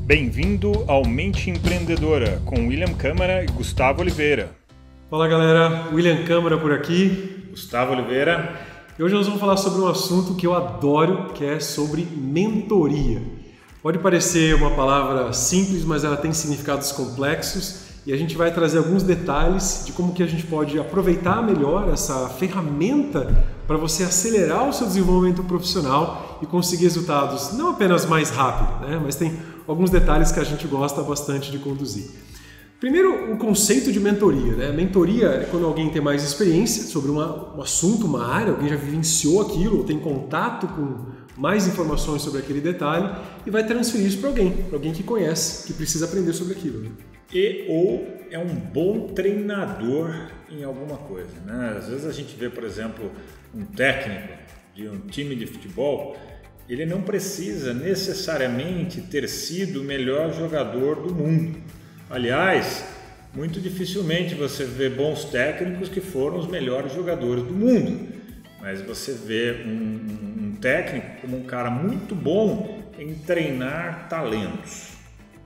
Bem-vindo ao Mente Empreendedora, com William Câmara e Gustavo Oliveira. Fala galera, William Câmara por aqui. Gustavo Oliveira. E hoje nós vamos falar sobre um assunto que eu adoro, que é sobre mentoria. Pode parecer uma palavra simples, mas ela tem significados complexos e a gente vai trazer alguns detalhes de como que a gente pode aproveitar melhor essa ferramenta para você acelerar o seu desenvolvimento profissional e conseguir resultados não apenas mais rápido, né? Mas tem alguns detalhes que a gente gosta bastante de conduzir. Primeiro, o conceito de mentoria, né? Mentoria é quando alguém tem mais experiência sobre um assunto, uma área, alguém já vivenciou aquilo, ou tem contato com mais informações sobre aquele detalhe e vai transferir isso para alguém que conhece, que precisa aprender sobre aquilo. Né? Ou é um bom treinador em alguma coisa, né? Às vezes a gente vê, por exemplo, um técnico de um time de futebol, ele não precisa necessariamente ter sido o melhor jogador do mundo. Aliás, muito dificilmente você vê bons técnicos que foram os melhores jogadores do mundo, mas você vê um técnico como um cara muito bom em treinar talentos.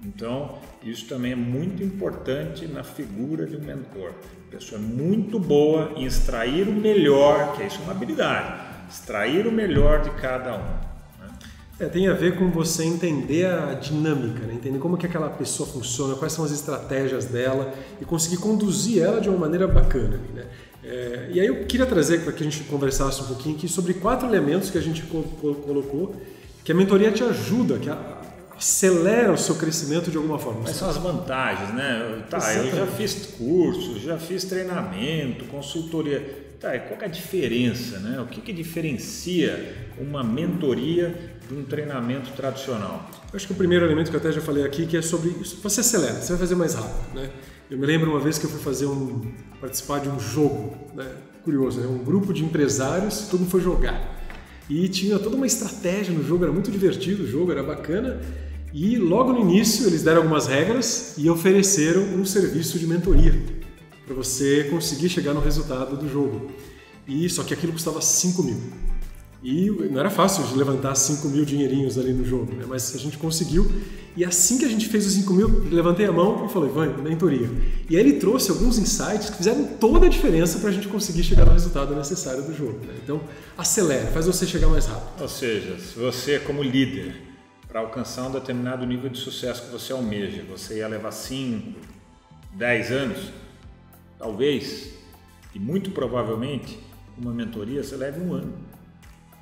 Então, isso também é muito importante na figura de um mentor. A pessoa é muito boa em extrair o melhor, que isso é uma habilidade, extrair o melhor de cada um. Tem a ver com você entender a dinâmica, né? Entender como que aquela pessoa funciona, quais são as estratégias dela e conseguir conduzir ela de uma maneira bacana. Né? E aí eu queria trazer para que a gente conversasse um pouquinho aqui sobre 4 elementos que a gente colocou, que a mentoria te ajuda, que acelera o seu crescimento de alguma forma. Quais são as vantagens, né? Eu já fiz cursos, já fiz treinamento, consultoria. Qual é a diferença, né? O que diferencia uma mentoria de um treinamento tradicional? Eu acho que o primeiro elemento que eu até já falei aqui, que é sobre isso, você acelera, você vai fazer mais rápido, né? Eu me lembro uma vez que eu fui participar de um jogo, né? Curioso, né? Um grupo de empresários, todo mundo foi jogar. E tinha toda uma estratégia no jogo, era muito divertido o jogo, era bacana. E logo no início eles deram algumas regras e ofereceram um serviço de mentoria para você conseguir chegar no resultado do jogo. Só que aquilo custava 5 mil. E não era fácil de levantar 5 mil dinheirinhos ali no jogo, né? Mas a gente conseguiu. E assim que a gente fez os 5 mil, levantei a mão e falei, vai, mentoria. E aí ele trouxe alguns insights que fizeram toda a diferença para a gente conseguir chegar no resultado necessário do jogo. Né? Então, acelera, faz você chegar mais rápido. Ou seja, se você como líder, para alcançar um determinado nível de sucesso que você almeja, você ia levar 5, 10 anos, talvez, e muito provavelmente, uma mentoria você leva 1 ano.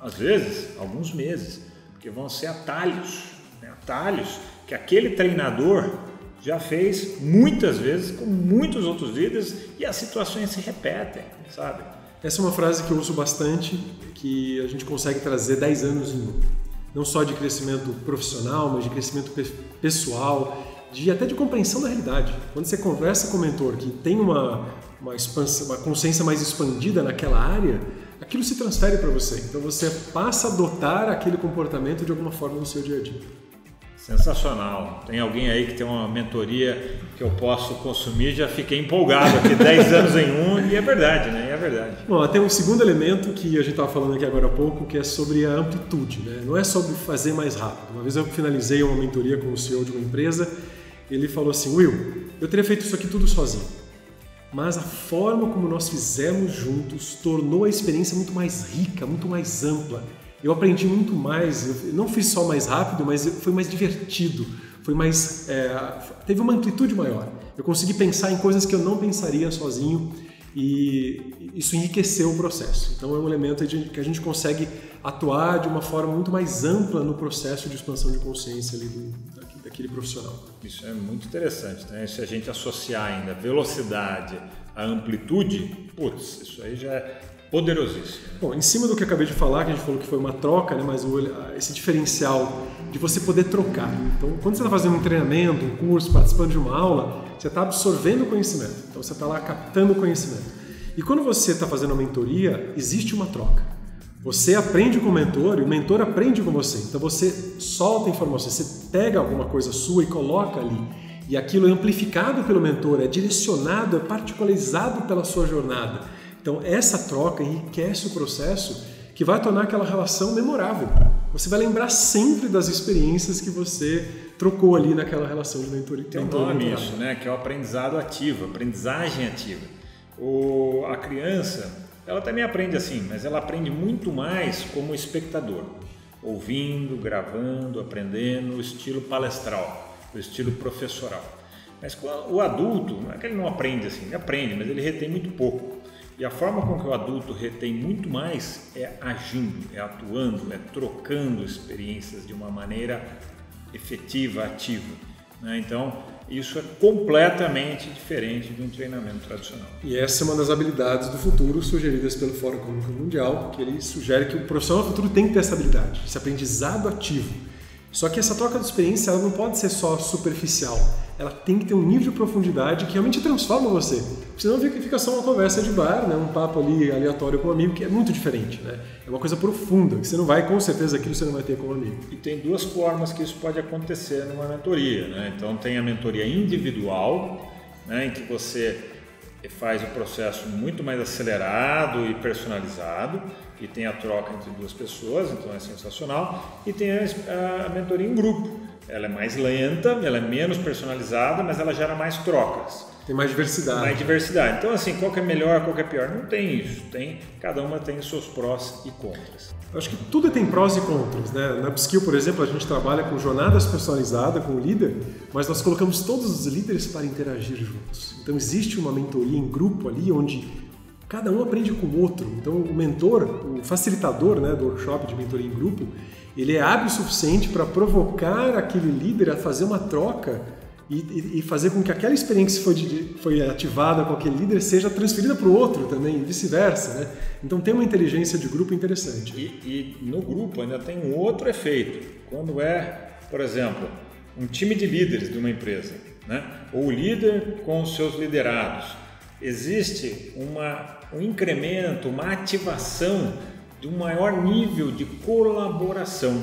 Às vezes, alguns meses, porque vão ser atalhos, né? Atalhos que aquele treinador já fez muitas vezes com muitos outros líderes e as situações se repetem, sabe? Essa é uma frase que eu uso bastante, que a gente consegue trazer 10 anos em um. Não só de crescimento profissional, mas de crescimento pessoal, até de compreensão da realidade. Quando você conversa com o mentor que tem uma consciência mais expandida naquela área, aquilo se transfere para você. Então você passa a adotar aquele comportamento de alguma forma no seu dia a dia. Sensacional. Tem alguém aí que tem uma mentoria que eu posso consumir, já fiquei empolgado aqui, 10 anos em um, e é verdade, né? É verdade. Bom, tem um segundo elemento que a gente estava falando aqui agora há pouco, que é sobre a amplitude, né? Não é sobre fazer mais rápido. Uma vez eu finalizei uma mentoria com o CEO de uma empresa, ele falou assim, Will, eu teria feito isso aqui tudo sozinho, mas a forma como nós fizemos juntos tornou a experiência muito mais rica, muito mais ampla. Eu aprendi muito mais, eu não fiz só mais rápido, mas foi mais divertido, teve uma amplitude maior. Eu consegui pensar em coisas que eu não pensaria sozinho e isso enriqueceu o processo. Então é um elemento que a gente consegue atuar de uma forma muito mais ampla no processo de expansão de consciência ali daquele profissional. Isso é muito interessante, né? Se a gente associar ainda velocidade à amplitude, isso aí já é poderosíssimo. Bom, em cima do que eu acabei de falar, que a gente falou que foi uma troca, né? Mas esse diferencial de você poder trocar. Então, quando você está fazendo um treinamento, um curso, participando de uma aula, você está absorvendo conhecimento. Então, você está lá captando conhecimento. E quando você está fazendo uma mentoria, existe uma troca. Você aprende com o mentor e o mentor aprende com você. Então, você solta informação, você pega alguma coisa sua e coloca ali. E aquilo é amplificado pelo mentor, é direcionado, é particularizado pela sua jornada. Então, essa troca enriquece o processo que vai tornar aquela relação memorável. Você vai lembrar sempre das experiências que você trocou ali naquela relação de mentoria. Tem um nome isso, né? Que é o aprendizado ativo, aprendizagem ativa. A criança, ela também aprende assim, mas ela aprende muito mais como espectador, ouvindo, gravando, aprendendo, o estilo palestral, o estilo professoral. Mas o adulto, não é que ele não aprende assim, ele aprende, mas ele retém muito pouco. E a forma com que o adulto retém muito mais é agindo, é atuando, é trocando experiências de uma maneira efetiva, ativa, né? Então, isso é completamente diferente de um treinamento tradicional. E essa é uma das habilidades do futuro sugeridas pelo Fórum Econômico Mundial, que ele sugere que o profissional do futuro tem que ter essa habilidade, esse aprendizado ativo. Só que essa troca de experiência ela não pode ser só superficial. Ela tem que ter um nível de profundidade que realmente transforma você. Senão fica só uma conversa de bar, né? Um papo ali aleatório com um amigo, que é muito diferente, né? É uma coisa profunda, que você não vai, com certeza, aquilo você não vai ter com um amigo. E tem duas formas que isso pode acontecer numa mentoria, né? Então tem a mentoria individual, né? Em que você faz o processo muito mais acelerado e personalizado, e tem a troca entre duas pessoas, então é sensacional. E tem a mentoria em grupo. Ela é mais lenta, ela é menos personalizada, mas ela gera mais trocas. Tem mais diversidade. Mais diversidade. Então, assim, qual que é melhor, qual que é pior? Não tem isso. Cada uma tem os seus prós e contras. Eu acho que tudo tem prós e contras, né? Na Upskill, por exemplo, a gente trabalha com jornadas personalizadas com o líder, mas nós colocamos todos os líderes para interagir juntos. Então, existe uma mentoria em grupo ali, onde cada um aprende com o outro. Então, o mentor, o facilitador, né, do workshop de mentoria em grupo, ele é hábil o suficiente para provocar aquele líder a fazer uma troca e fazer com que aquela experiência que foi ativada com aquele líder seja transferida para o outro também, e vice-versa, né? Então tem uma inteligência de grupo interessante. E no grupo ainda tem um outro efeito. Quando por exemplo, um time de líderes de uma empresa, né? Ou o líder com os seus liderados, existe um incremento, uma ativação de um maior nível de colaboração,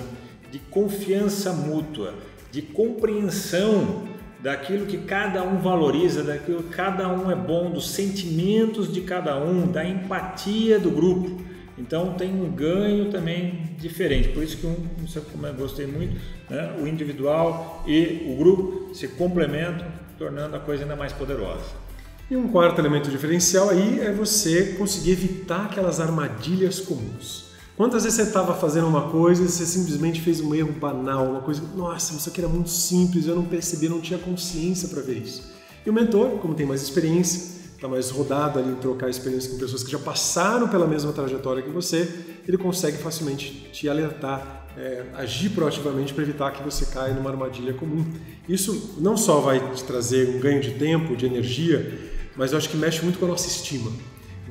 de confiança mútua, de compreensão daquilo que cada um valoriza, daquilo que cada um é bom, dos sentimentos de cada um, da empatia do grupo. Então tem um ganho também diferente. Por isso que como eu gostei muito, né? O individual e o grupo se complementam, tornando a coisa ainda mais poderosa. E um quarto elemento diferencial aí é você conseguir evitar aquelas armadilhas comuns. Quantas vezes você estava fazendo uma coisa e você simplesmente fez um erro banal, uma coisa, nossa, isso aqui era muito simples, eu não percebi, não tinha consciência para ver isso. E o mentor, como tem mais experiência, está mais rodado ali em trocar experiência com pessoas que já passaram pela mesma trajetória que você, ele consegue facilmente te alertar, agir proativamente para evitar que você caia numa armadilha comum. Isso não só vai te trazer um ganho de tempo, de energia, mas eu acho que mexe muito com a nossa estima.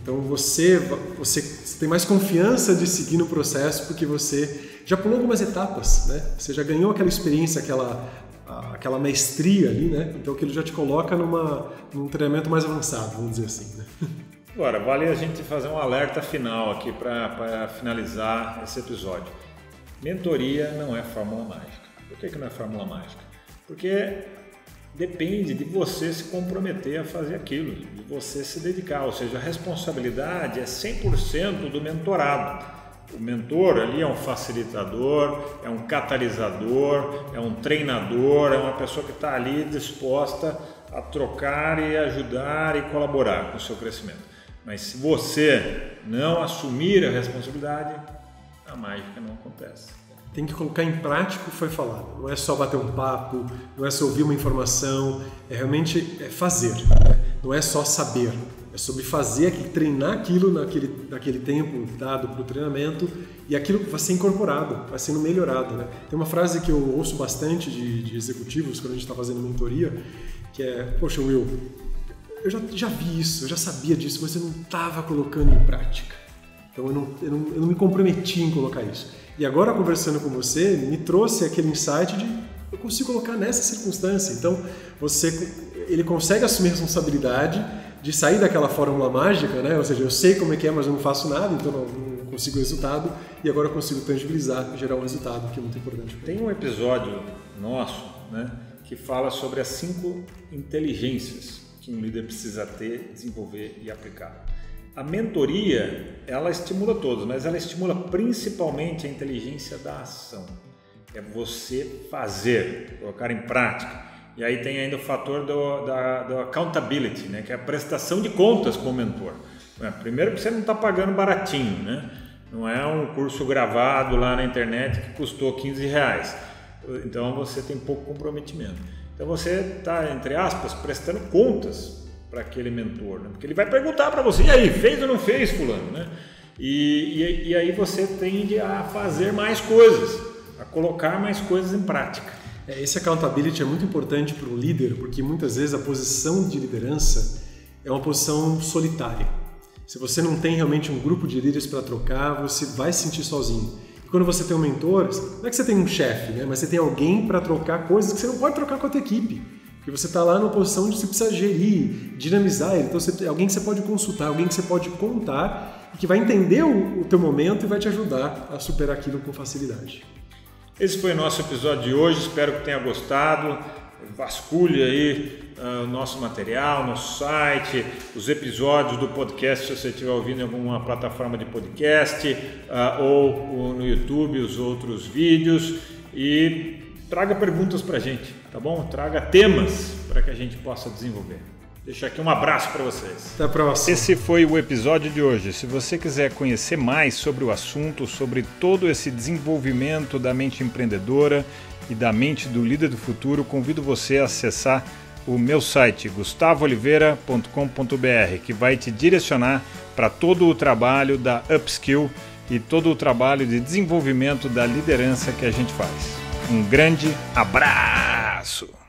Então você tem mais confiança de seguir no processo porque você já pulou algumas etapas, né? Você já ganhou aquela experiência, aquela maestria ali, né? Então aquilo já te coloca num treinamento mais avançado, vamos dizer assim, né? Agora, vale a gente fazer um alerta final aqui para finalizar esse episódio. Mentoria não é fórmula mágica. Por que não é fórmula mágica? Porque depende de você se comprometer a fazer aquilo, de você se dedicar, ou seja, a responsabilidade é 100% do mentorado. O mentor ali é um facilitador, é um catalisador, é um treinador, é uma pessoa que está ali disposta a trocar e ajudar e colaborar com o seu crescimento. Mas se você não assumir a responsabilidade, a mágica não acontece. Tem que colocar em prática o que foi falado. Não é só bater um papo, não é só ouvir uma informação, realmente fazer. Não é só saber, é sobre fazer, treinar aquilo naquele tempo dado para o treinamento e aquilo vai ser incorporado, vai sendo melhorado, né? Tem uma frase que eu ouço bastante de executivos quando a gente está fazendo mentoria, que é, poxa Will, eu já vi isso, eu já sabia disso, mas eu não estava colocando em prática. Então eu não me comprometi em colocar isso. E agora, conversando com você, me trouxe aquele insight de eu consigo colocar nessa circunstância. Então, ele consegue assumir a responsabilidade de sair daquela fórmula mágica, né? Ou seja, eu sei como é que é, mas eu não faço nada, então não consigo o resultado. E agora eu consigo tangibilizar, gerar um resultado, que é muito importante. Tem um episódio nosso, né, que fala sobre as 5 inteligências que um líder precisa ter, desenvolver e aplicar. A mentoria, ela estimula todos, mas ela estimula principalmente a inteligência da ação. é você fazer, colocar em prática. E aí tem ainda o fator do accountability, né? Que é a prestação de contas com o mentor. Primeiro que você não está pagando baratinho, né? Não é um curso gravado lá na internet que custou R$15. Então você tem pouco comprometimento. Então você está, entre aspas, prestando contas para aquele mentor, né? Porque ele vai perguntar para você, e aí, fez ou não fez, fulano, né? E aí você tende a fazer mais coisas, a colocar mais coisas em prática. Esse accountability é muito importante para o líder, porque muitas vezes a posição de liderança é uma posição solitária. Se você não tem realmente um grupo de líderes para trocar, você vai se sentir sozinho. E quando você tem um mentor, não é que você tem um chefe, né? Mas você tem alguém para trocar coisas que você não pode trocar com a tua equipe. Porque você está lá numa posição de você precisa gerir, dinamizar ele. Então você tem alguém que você pode consultar, alguém que você pode contar e que vai entender o teu momento e vai te ajudar a superar aquilo com facilidade. Esse foi o nosso episódio de hoje, espero que tenha gostado. Vasculhe aí o nosso material, nosso site, os episódios do podcast, se você estiver ouvindo em alguma plataforma de podcast ou no YouTube, os outros vídeos, e traga perguntas para a gente, tá bom? Traga temas para que a gente possa desenvolver. Deixa aqui um abraço para vocês. Até a próxima. Esse foi o episódio de hoje. Se você quiser conhecer mais sobre o assunto, sobre todo esse desenvolvimento da mente empreendedora e da mente do líder do futuro, convido você a acessar o meu site gustavooliveira.com.br, que vai te direcionar para todo o trabalho da Upskill e todo o trabalho de desenvolvimento da liderança que a gente faz. Um grande abraço!